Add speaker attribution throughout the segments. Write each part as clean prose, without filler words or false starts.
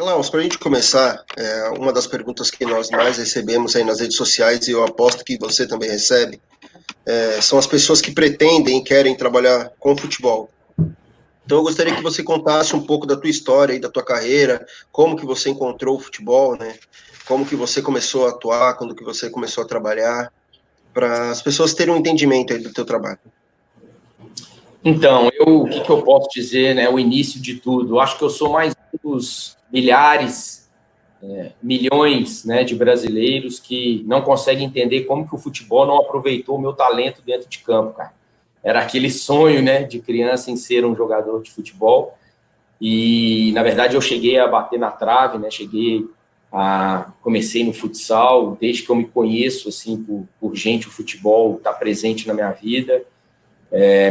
Speaker 1: Klaus, para a gente começar, uma das perguntas que nós mais recebemos aí nas redes sociais, e eu aposto que você também recebe, são as pessoas que pretendem e querem trabalhar com futebol. Então eu gostaria que você contasse um pouco da tua história e da tua carreira, como que você encontrou o futebol, né? Como que você começou a atuar, quando que você começou a trabalhar, para as pessoas terem um entendimento aí do teu trabalho.
Speaker 2: Então, o que eu posso dizer, né? O início de tudo. Eu acho que eu sou mais um dos milhares, milhões, né, de brasileiros que não conseguem entender como que o futebol não aproveitou o meu talento dentro de campo, cara. Era aquele sonho, né, de criança em ser um jogador de futebol. E, na verdade, eu cheguei a bater na trave, né? Comecei no futsal, desde que eu me conheço, assim, por gente, o futebol está presente na minha vida.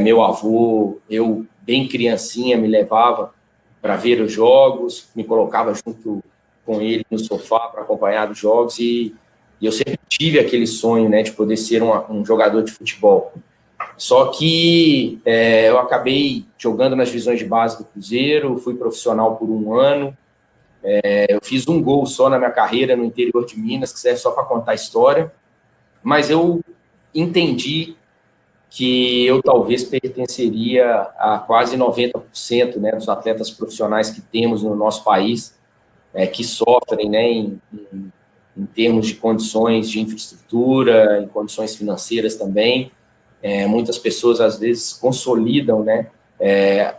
Speaker 2: Meu avô, eu bem criancinha, me levava para ver os jogos, me colocava junto com ele no sofá para acompanhar os jogos e eu sempre tive aquele sonho, né, de poder ser um jogador de futebol. Só que eu acabei jogando nas divisões de base do Cruzeiro, fui profissional por um ano, eu fiz um gol só na minha carreira no interior de Minas, que serve só para contar a história, mas eu entendi que eu talvez pertenceria a quase 90%, né, dos atletas profissionais que temos no nosso país, que sofrem, né, em termos de condições de infraestrutura, em condições financeiras também. Muitas pessoas, às vezes, consolidam, né,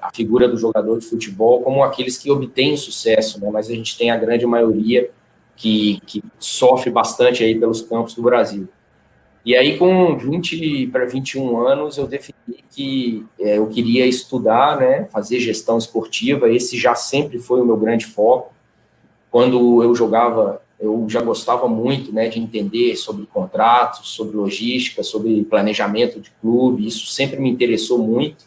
Speaker 2: a figura do jogador de futebol como aqueles que obtêm sucesso, né, mas a gente tem a grande maioria que sofre bastante aí pelos campos do Brasil. E aí, com 20 para 21 anos, eu defini que eu queria estudar, né, fazer gestão esportiva. Esse já sempre foi o meu grande foco. Quando eu jogava, eu já gostava muito, né, de entender sobre contratos, sobre logística, sobre planejamento de clube. Isso sempre me interessou muito.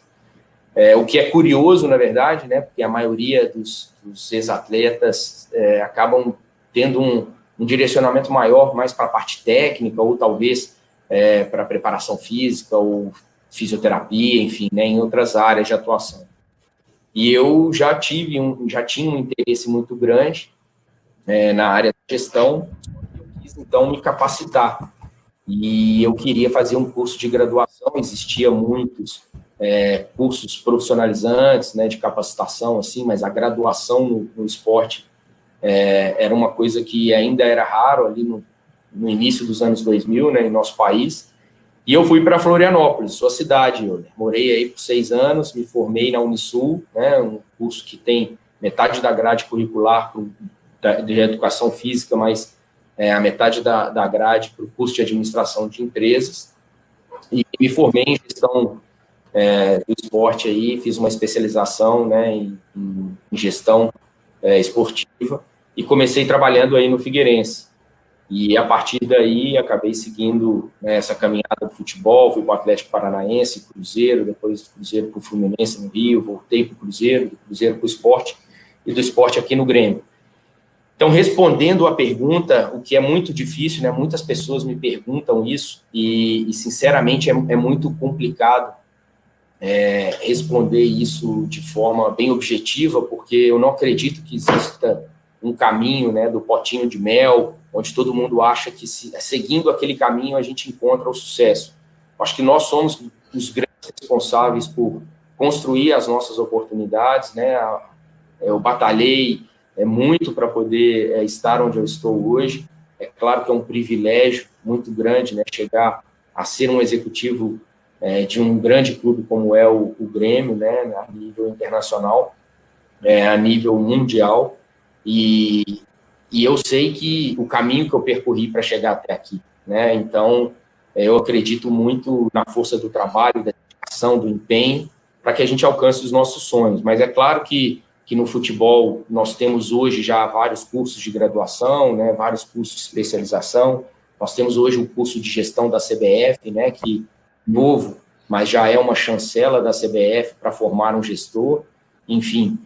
Speaker 2: O que é curioso, na verdade, né, porque a maioria dos ex-atletas acabam tendo um direcionamento maior mais para a parte técnica ou talvez para preparação física ou fisioterapia, enfim, né, em outras áreas de atuação. E eu já tinha um interesse muito grande na área de gestão, eu quis então me capacitar. E eu queria fazer um curso de graduação, existia muitos cursos profissionalizantes, né, de capacitação, assim, mas a graduação no esporte era uma coisa que ainda era raro ali no início dos anos 2000, né, em nosso país. E eu fui para Florianópolis, sua cidade. Eu morei aí por 6 anos, me formei na Unisul, né, um curso que tem metade da grade curricular de educação física, mas a metade da grade para o curso de administração de empresas. E me formei em gestão do esporte aí, fiz uma especialização, né, em gestão esportiva e comecei trabalhando aí no Figueirense. E a partir daí acabei seguindo, né, essa caminhada do futebol, fui para o Atlético Paranaense, Cruzeiro, depois do Cruzeiro para o Fluminense no Rio, voltei para o Cruzeiro, do Cruzeiro para o esporte e do esporte aqui no Grêmio. Então, respondendo a pergunta, o que é muito difícil, né, muitas pessoas me perguntam isso e sinceramente, é muito complicado responder isso de forma bem objetiva, porque eu não acredito que exista um caminho, né, do potinho de mel, onde todo mundo acha que seguindo aquele caminho a gente encontra o sucesso. Acho que nós somos os grandes responsáveis por construir as nossas oportunidades, né? Eu batalhei muito para poder estar onde eu estou hoje. É claro que é um privilégio muito grande, né, chegar a ser um executivo de um grande clube como é o Grêmio, né, a nível internacional, a nível mundial, e eu sei que o caminho que eu percorri para chegar até aqui, né, então eu acredito muito na força do trabalho, da dedicação, do empenho, para que a gente alcance os nossos sonhos, mas é claro que no futebol nós temos hoje já vários cursos de graduação, né, vários cursos de especialização, nós temos hoje o curso de gestão da CBF, né, que novo, mas já é uma chancela da CBF para formar um gestor. Enfim,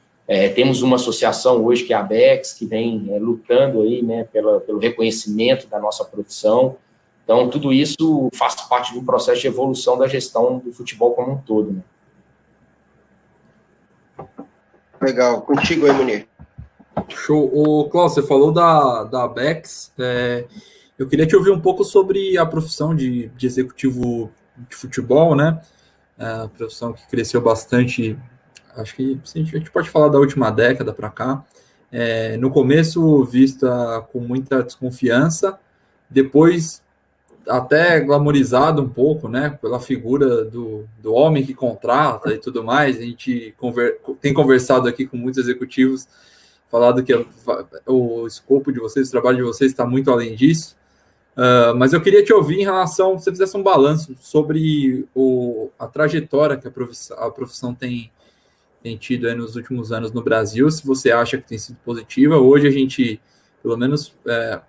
Speaker 2: temos uma associação hoje que é a ABEX, que vem lutando aí, né, pelo reconhecimento da nossa profissão. Então, tudo isso faz parte de um processo de evolução da gestão do futebol como um todo, né?
Speaker 1: Legal. Contigo aí, Munir.
Speaker 3: Show. Ô, Klaus, você falou da Bex. Eu queria te ouvir um pouco sobre a profissão de executivo de futebol, né? A profissão que cresceu bastante, acho que a gente pode falar da última década para cá. No começo, vista com muita desconfiança, depois até glamorizado um pouco, né, pela figura do homem que contrata e tudo mais. A gente tem conversado aqui com muitos executivos, falado que o escopo de vocês, o trabalho de vocês está muito além disso. Mas eu queria te ouvir em relação, se você fizesse um balanço sobre a trajetória que a profissão tem tido aí nos últimos anos no Brasil, se você acha que tem sido positiva. Hoje a gente, pelo menos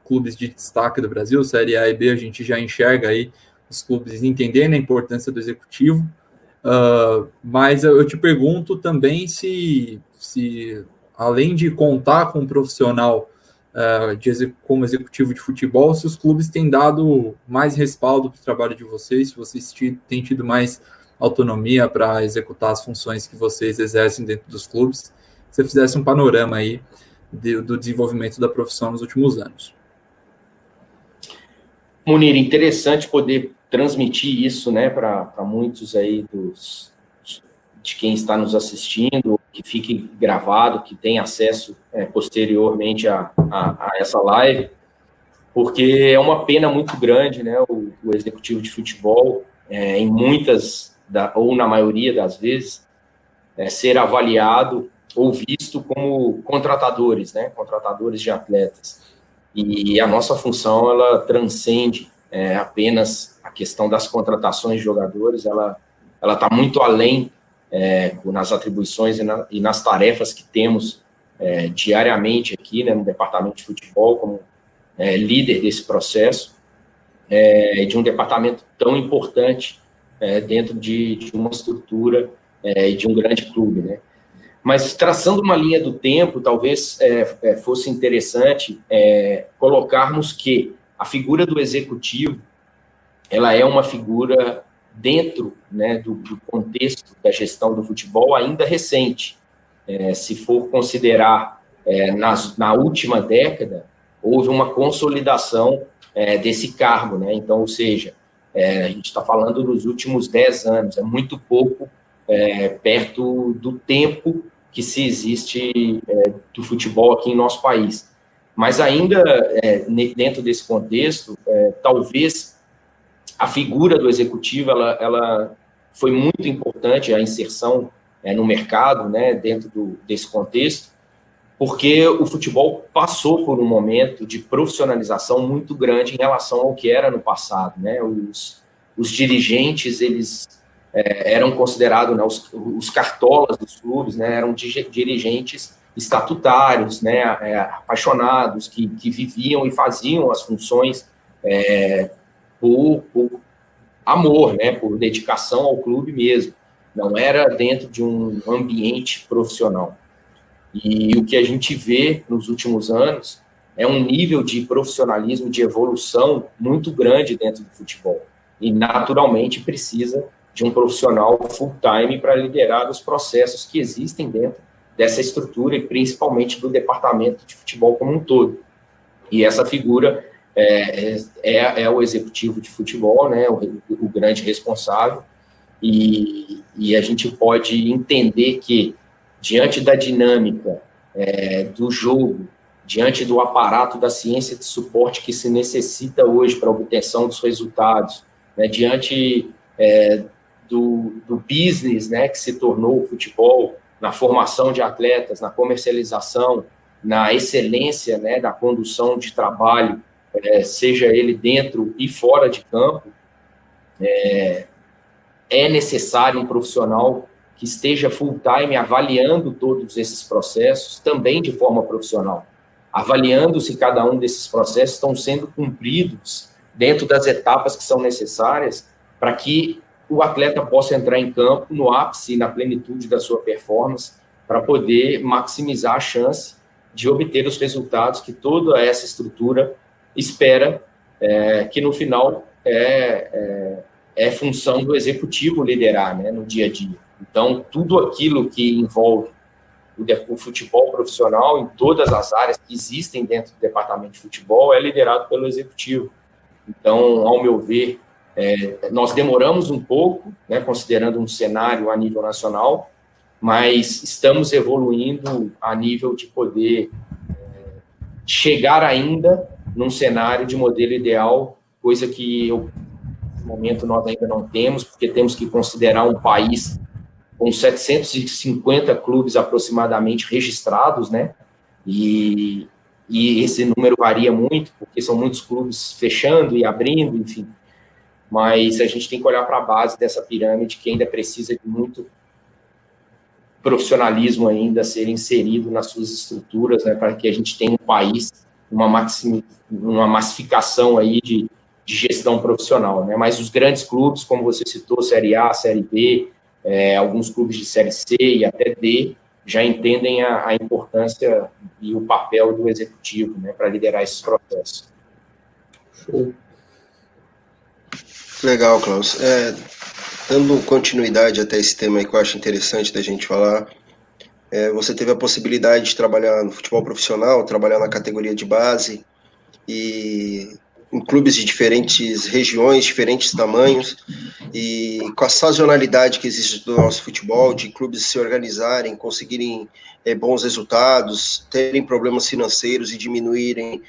Speaker 3: clubes de destaque do Brasil, Série A e B, a gente já enxerga aí os clubes entendendo a importância do executivo. Mas eu te pergunto também se além de contar com um profissional como executivo de futebol, se os clubes têm dado mais respaldo para o trabalho de vocês, se vocês têm tido mais autonomia para executar as funções que vocês exercem dentro dos clubes. Se você fizesse um panorama aí do desenvolvimento da profissão nos últimos anos.
Speaker 2: Munir, interessante poder transmitir isso, né, para muitos aí de quem está nos assistindo, que fique gravado, que tenha acesso posteriormente a essa live, porque é uma pena muito grande, né, o executivo de futebol, em muitas, ou na maioria das vezes, ser avaliado ou visto como contratadores, né, contratadores de atletas. E a nossa função, ela transcende apenas a questão das contratações de jogadores, ela está muito além nas atribuições e nas tarefas que temos diariamente aqui, né, no departamento de futebol, como líder desse processo, de um departamento tão importante dentro de uma estrutura de um grande clube, né? Mas traçando uma linha do tempo, talvez fosse interessante colocarmos que a figura do executivo, ela é uma figura dentro, né, do contexto da gestão do futebol ainda recente. Se for considerar na última década, houve uma consolidação desse cargo, né? Então, ou seja, a gente está falando dos últimos 10 anos, é muito pouco perto do tempo que se existe do futebol aqui em nosso país. Mas ainda dentro desse contexto, talvez a figura do executivo ela foi muito importante, a inserção no mercado, né, dentro desse contexto, porque o futebol passou por um momento de profissionalização muito grande em relação ao que era no passado, né? Os dirigentes, eles eram considerados, né, os cartolas dos clubes, né, eram dirigentes estatutários, né, apaixonados, que viviam e faziam as funções por amor, né, por dedicação ao clube mesmo. Não era dentro de um ambiente profissional. E o que a gente vê nos últimos anos é um nível de profissionalismo, de evolução muito grande dentro do futebol. E, naturalmente, precisa de um profissional full-time para liderar os processos que existem dentro dessa estrutura e, principalmente, do departamento de futebol como um todo. E essa figura é o executivo de futebol, né, o grande responsável, e a gente pode entender que, diante da dinâmica do jogo, diante do aparato da ciência de suporte que se necessita hoje para a obtenção dos resultados, né, diante do business, né, que se tornou o futebol, na formação de atletas, na comercialização, na excelência, né, da condução de trabalho, seja ele dentro e fora de campo, é necessário um profissional que esteja full-time avaliando todos esses processos, também de forma profissional, avaliando se cada um desses processos estão sendo cumpridos dentro das etapas que são necessárias para que o atleta possa entrar em campo no ápice e na plenitude da sua performance, para poder maximizar a chance de obter os resultados que toda essa estrutura espera, que no final é função do executivo liderar, né, no dia a dia. Então, tudo aquilo que envolve o futebol profissional, em todas as áreas que existem dentro do departamento de futebol, é liderado pelo executivo. Então, ao meu ver, nós demoramos um pouco, né, considerando um cenário a nível nacional, mas estamos evoluindo a nível de poder chegar ainda num cenário de modelo ideal, coisa que no momento nós ainda não temos, porque temos que considerar um país com 750 clubes aproximadamente registrados, né? E esse número varia muito, porque são muitos clubes fechando e abrindo, enfim. Mas a gente tem que olhar para a base dessa pirâmide, que ainda precisa de muito profissionalismo ainda a ser inserido nas suas estruturas, né, para que a gente tenha um país, uma massificação aí de gestão profissional, né? Mas os grandes clubes, como você citou, Série A, Série B, alguns clubes de Série C e até D, já entendem a importância e o papel do executivo, né, para liderar esses processos.
Speaker 3: Show.
Speaker 1: Legal, Klaus. Dando continuidade até esse tema aí que eu acho interessante da gente falar, você teve a possibilidade de trabalhar no futebol profissional, trabalhar na categoria de base e em clubes de diferentes regiões, diferentes tamanhos, e com a sazonalidade que existe do nosso futebol, de clubes se organizarem, conseguirem bons resultados, terem problemas financeiros e diminuírem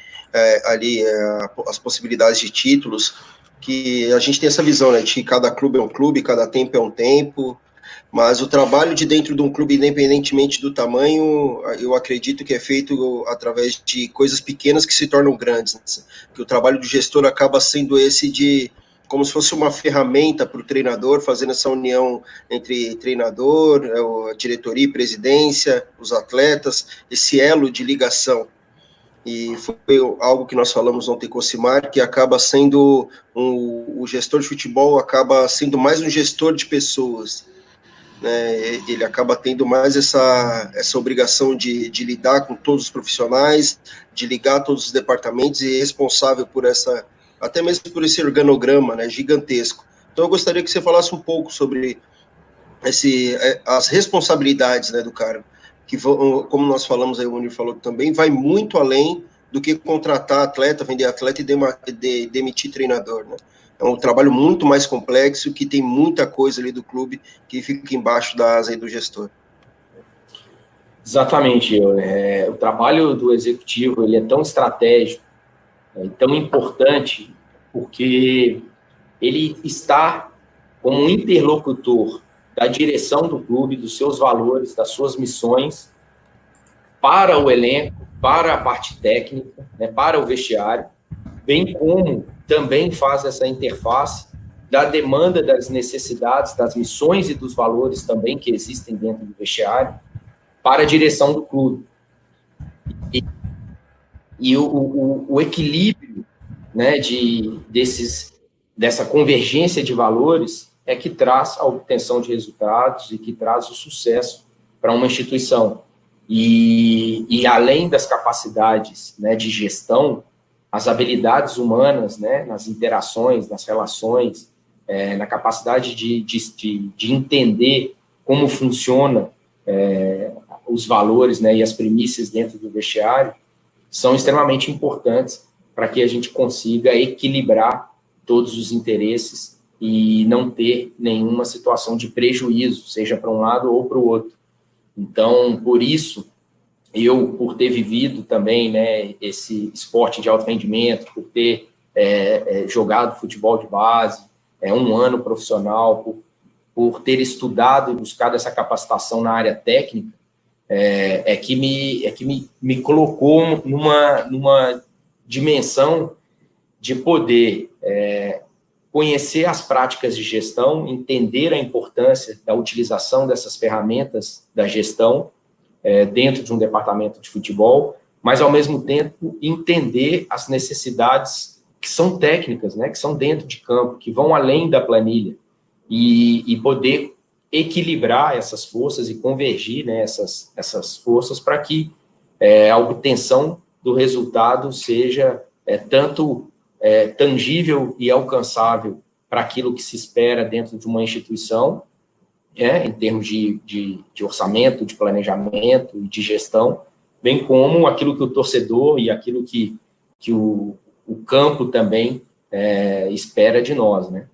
Speaker 1: as possibilidades de títulos, que a gente tem essa visão, né, de que cada clube é um clube, cada tempo é um tempo, mas o trabalho de dentro de um clube, independentemente do tamanho, eu acredito que é feito através de coisas pequenas que se tornam grandes, né? Que o trabalho do gestor acaba sendo esse de, como se fosse uma ferramenta para o treinador, fazendo essa união entre treinador, a diretoria e presidência, os atletas, esse elo de ligação. E foi algo que nós falamos ontem com o Cimar, que acaba sendo, o gestor de futebol acaba sendo mais um gestor de pessoas, né? Ele acaba tendo mais essa obrigação de lidar com todos os profissionais, de ligar todos os departamentos e é responsável por até mesmo por esse organograma, né, gigantesco. Então eu gostaria que você falasse um pouco sobre as responsabilidades, né, do cargo, que vão, como nós falamos aí, o Munir falou também, vai muito além do que contratar atleta, vender atleta e demitir treinador, né? É um trabalho muito mais complexo, que tem muita coisa ali do clube que fica embaixo da asa aí do gestor.
Speaker 2: Exatamente. O trabalho do executivo, ele é tão estratégico, tão importante, porque ele está como um interlocutor da direção do clube, dos seus valores, das suas missões, para o elenco, para a parte técnica, né, para o vestiário, bem como também faz essa interface da demanda, das necessidades, das missões e dos valores também que existem dentro do vestiário, para a direção do clube. E o equilíbrio, né, dessa convergência de valores é que traz a obtenção de resultados e que traz o sucesso para uma instituição. E além das capacidades, né, de gestão, as habilidades humanas, né, nas interações, nas relações, na capacidade de entender como funciona os valores, né, e as premissas dentro do vestiário, são extremamente importantes para que a gente consiga equilibrar todos os interesses e não ter nenhuma situação de prejuízo, seja para um lado ou para o outro. Então, por isso, por ter vivido também, né, esse esporte de alto rendimento, por ter jogado futebol de base, 1 ano profissional, por ter estudado e buscado essa capacitação na área técnica, que me colocou numa dimensão de poder conhecer as práticas de gestão, entender a importância da utilização dessas ferramentas da gestão dentro de um departamento de futebol, mas, ao mesmo tempo, entender as necessidades que são técnicas, né, que são dentro de campo, que vão além da planilha, e poder equilibrar essas forças e convergir, né, essas forças para que a obtenção do resultado seja tanto tangível e alcançável para aquilo que se espera dentro de uma instituição, em termos de orçamento, de planejamento e de gestão, bem como aquilo que o torcedor e aquilo que o campo também espera de nós, né?